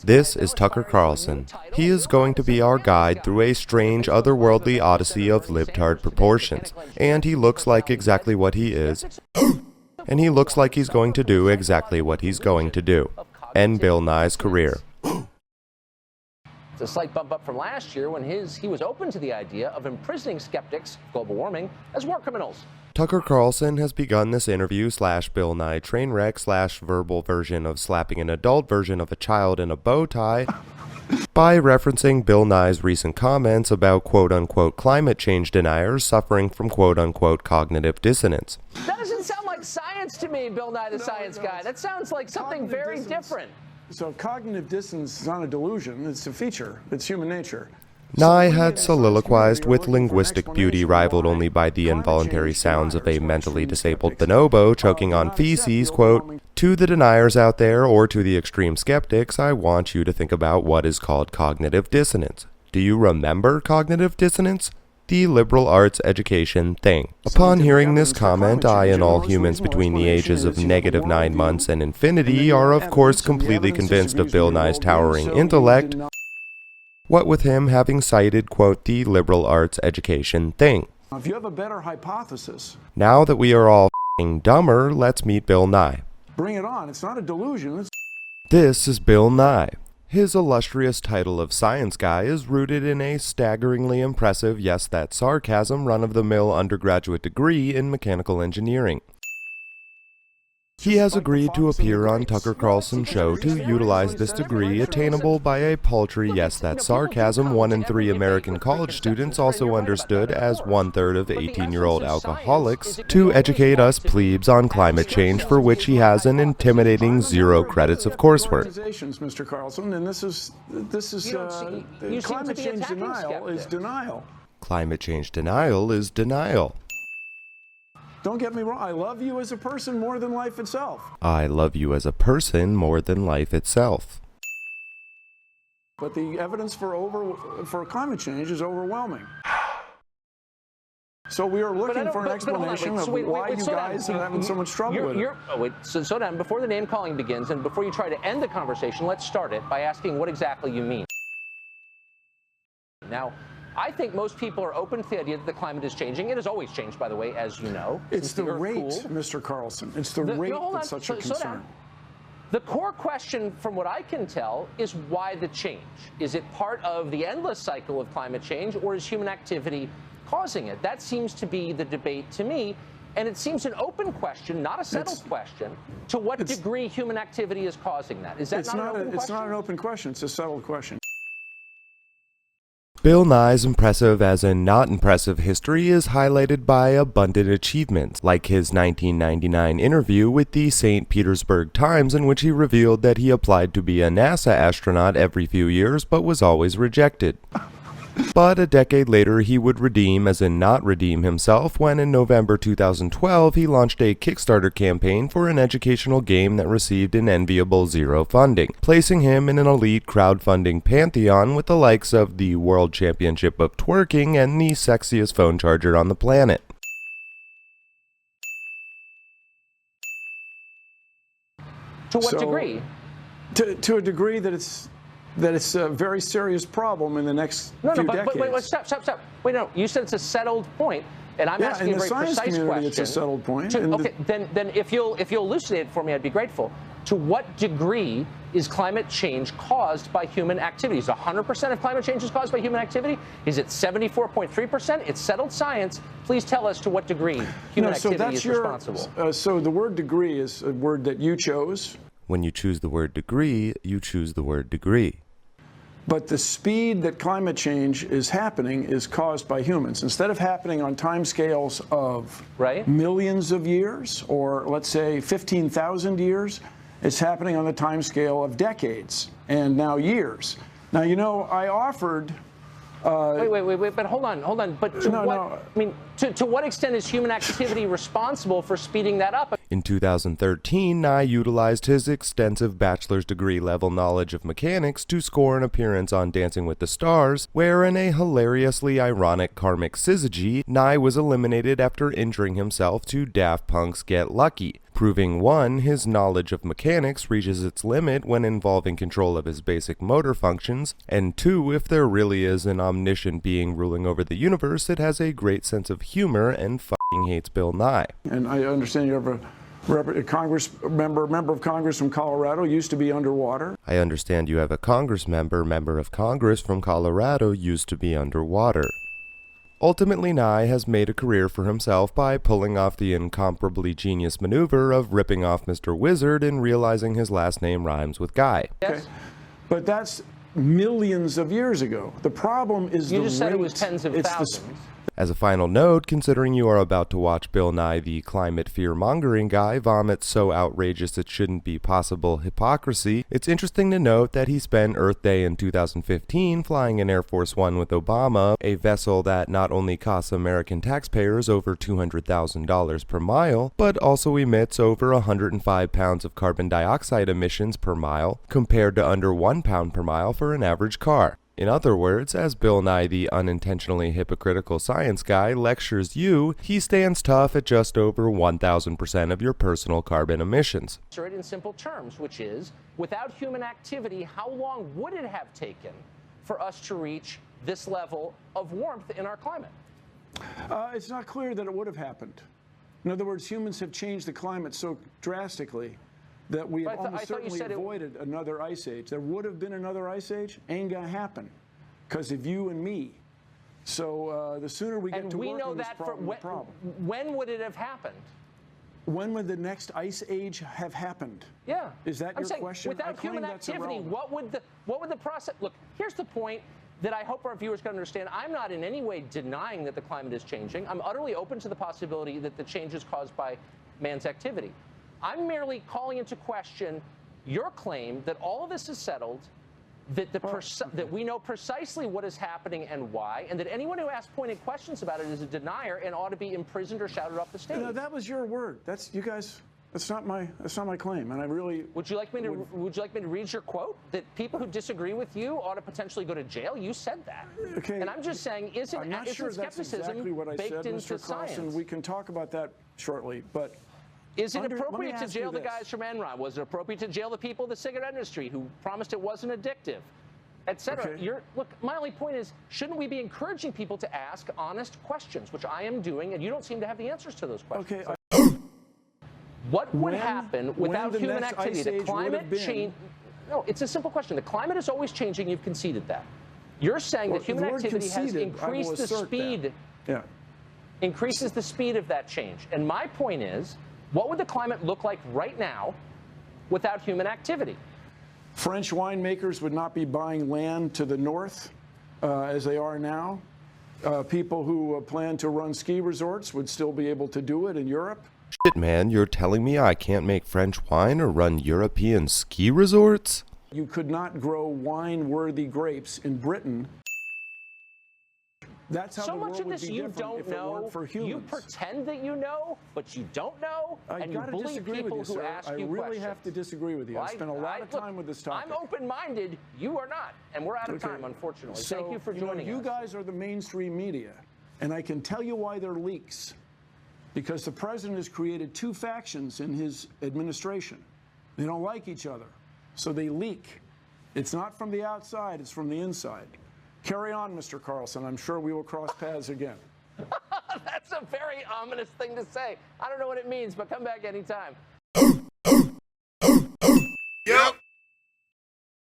This is Tucker Carlson. He is going to be our guide through a strange, otherworldly odyssey of libtard proportions. And he looks like exactly what he is. And he looks like he's going to do exactly what he's going to do. End Bill Nye's career. It's a slight bump up from last year when he was open to the idea of imprisoning skeptics of global warming as war criminals. Tucker Carlson has begun this interview / Bill Nye train wreck / verbal version of slapping an adult version of a child in a bow tie by referencing Bill Nye's recent comments about quote-unquote climate change deniers suffering from quote-unquote cognitive dissonance. That doesn't sound like science to me, Bill Nye the Science Guy. That sounds like something very different. So cognitive dissonance is not a delusion, it's a feature, it's human nature. Nye had soliloquized with linguistic beauty rivaled only by the involuntary sounds of a mentally disabled bonobo choking on feces, quote, "To the deniers out there or to the extreme skeptics, I want you to think about what is called cognitive dissonance. Do you remember cognitive dissonance? The liberal arts education thing." Upon hearing this comment, I and all humans between the ages of -9 months and infinity are of course completely convinced of Bill Nye's towering intellect, what with him having cited, quote, the liberal arts education thing. If you have a better hypothesis, now that we are all f***ing dumber, let's meet Bill Nye. bring it on. It's not a delusion. This is Bill Nye. His illustrious title of Science Guy is rooted in a staggeringly impressive, yes that's sarcasm, run-of-the-mill undergraduate degree in mechanical engineering. He has agreed to appear on Tucker Carlson's show to utilize this degree attainable by a paltry, yes that's sarcasm, 1 in 3 American college students also understood as 1/3 of 18-year-old alcoholics to educate us plebes on climate change, for which he has an intimidating 0 credits of coursework. Mr. Carlson, and this is climate change denial is denial. Climate change denial is denial. Don't get me wrong, I love you as a person more than life itself. I love you as a person more than life itself. But the evidence for climate change is overwhelming. So we are looking for an explanation of why you guys are having so much trouble with it. So down, before the name calling begins and before you try to end the conversation, let's start it by asking what exactly you mean. Now, I think most people are open to the idea that the climate is changing. It has always changed, by the way, as you know. It's the rate, Mr. Carlson. It's the rate that's such a concern. The core question, from what I can tell, is why the change? Is it part of the endless cycle of climate change, or is human activity causing it? That seems to be the debate to me, and it seems an open question, not a settled question, to what degree human activity is causing that. Is that not an open question? It's not an open question. It's a settled question. Bill Nye's impressive as in not impressive history is highlighted by abundant achievements, like his 1999 interview with the St. Petersburg Times, in which he revealed that he applied to be a NASA astronaut every few years but was always rejected. But a decade later he would redeem, as in not redeem himself, when in November 2012 he launched a Kickstarter campaign for an educational game that received an enviable 0 funding, placing him in an elite crowdfunding pantheon with the likes of the World Championship of Twerking and the sexiest phone charger on the planet. To what degree? To a degree that it's a very serious problem in the next few decades. Wait, stop. Wait, no, you said it's a settled point, and I'm asking a very precise question. It's a settled point. Okay, then if you'll elucidate it for me, I'd be grateful. To what degree is climate change caused by human activity? Is 100% of climate change is caused by human activity? Is it 74.3%? It's settled science. Please tell us to what degree human activity is responsible. So the word degree is a word that you chose. When you choose the word degree, you choose the word degree. But the speed that climate change is happening is caused by humans. Instead of happening on timescales of millions of years, or let's say 15,000 years, it's happening on the timescale of decades and now years. Now, you know, I offered... Wait, but hold on. But to what extent is human activity responsible for speeding that up? In 2013, Nye utilized his extensive bachelor's degree level knowledge of mechanics to score an appearance on Dancing with the Stars, where in a hilariously ironic karmic syzygy, Nye was eliminated after injuring himself to Daft Punk's Get Lucky, proving 1, his knowledge of mechanics reaches its limit when involving control of his basic motor functions, and 2, if there really is an omniscient being ruling over the universe, it has a great sense of humor and fucking hates Bill Nye. And I understand you have a member of Congress from Colorado, used to be underwater. I understand you have a member of Congress from Colorado, used to be underwater. Ultimately, Nye has made a career for himself by pulling off the incomparably genius maneuver of ripping off Mr. Wizard and realizing his last name rhymes with Guy. Okay. But that's millions of years ago. The problem is you just said it was tens of thousands. As a final note, considering you are about to watch Bill Nye, the climate fear-mongering guy, vomit so outrageous it shouldn't be possible hypocrisy, it's interesting to note that he spent Earth Day in 2015 flying in Air Force One with Obama, a vessel that not only costs American taxpayers over $200,000 per mile, but also emits over 105 pounds of carbon dioxide emissions per mile, compared to under 1 pound per mile for an average car. In other words, as Bill Nye, the unintentionally hypocritical science guy, lectures you, he stands tough at just over 1,000% of your personal carbon emissions. Answer it in simple terms, which is, without human activity, how long would it have taken for us to reach this level of warmth in our climate? It's not clear that it would have happened. In other words, humans have changed the climate so drastically that we have almost certainly avoided another ice age. There would have been another ice age, ain't gonna happen because of you and me. So the sooner we get to work on this problem, the problem. When would it have happened? When would the next ice age have happened? Yeah. Is that your question? Without human activity, what would the process look? Here's the point that I hope our viewers can understand. I'm not in any way denying that the climate is changing. I'm utterly open to the possibility that the change is caused by man's activity. I'm merely calling into question your claim that all of this is settled, that we know precisely what is happening and why, and that anyone who asks pointed questions about it is a denier and ought to be imprisoned or shouted off the stage. No, that was your word. That's you guys. That's not my claim, and I really. Would you like me to read your quote that people who disagree with you ought to potentially go to jail? You said that. Okay. And I'm just saying, I'm not sure that's exactly what I said, Mr. Carlson. We can talk about that shortly, but. Is it appropriate to jail the guys from Enron? Was it appropriate to jail the people in the cigarette industry who promised it wasn't addictive, et cetera? Okay. Look, my only point is, shouldn't we be encouraging people to ask honest questions, which I am doing, and you don't seem to have the answers to those questions. Okay. What would happen without human activity? The climate change. No, it's a simple question. The climate is always changing. You've conceded that. You're saying that human activity has increased the speed. Yeah. Increases the speed of that change. And my point is, what would the climate look like right now without human activity? French winemakers would not be buying land to the north as they are now. People who plan to run ski resorts would still be able to do it in Europe. Shit, man, you're telling me I can't make French wine or run European ski resorts? You could not grow wine-worthy grapes in Britain. That's how so the much world of this would be you different don't if it know. weren't for humans. You pretend that you know, but you don't know, and you bully people who ask you questions. I really have to disagree with you. I spent a lot of time with this topic. I'm open-minded. You are not, and we're out of time, unfortunately. So, thank you for joining us. You guys are the mainstream media, and I can tell you why they're leaks. Because the president has created two factions in his administration. They don't like each other, so they leak. It's not from the outside, it's from the inside. Carry on, Mr. Carlson. I'm sure we will cross paths again. That's a very ominous thing to say. I don't know what it means, but come back anytime.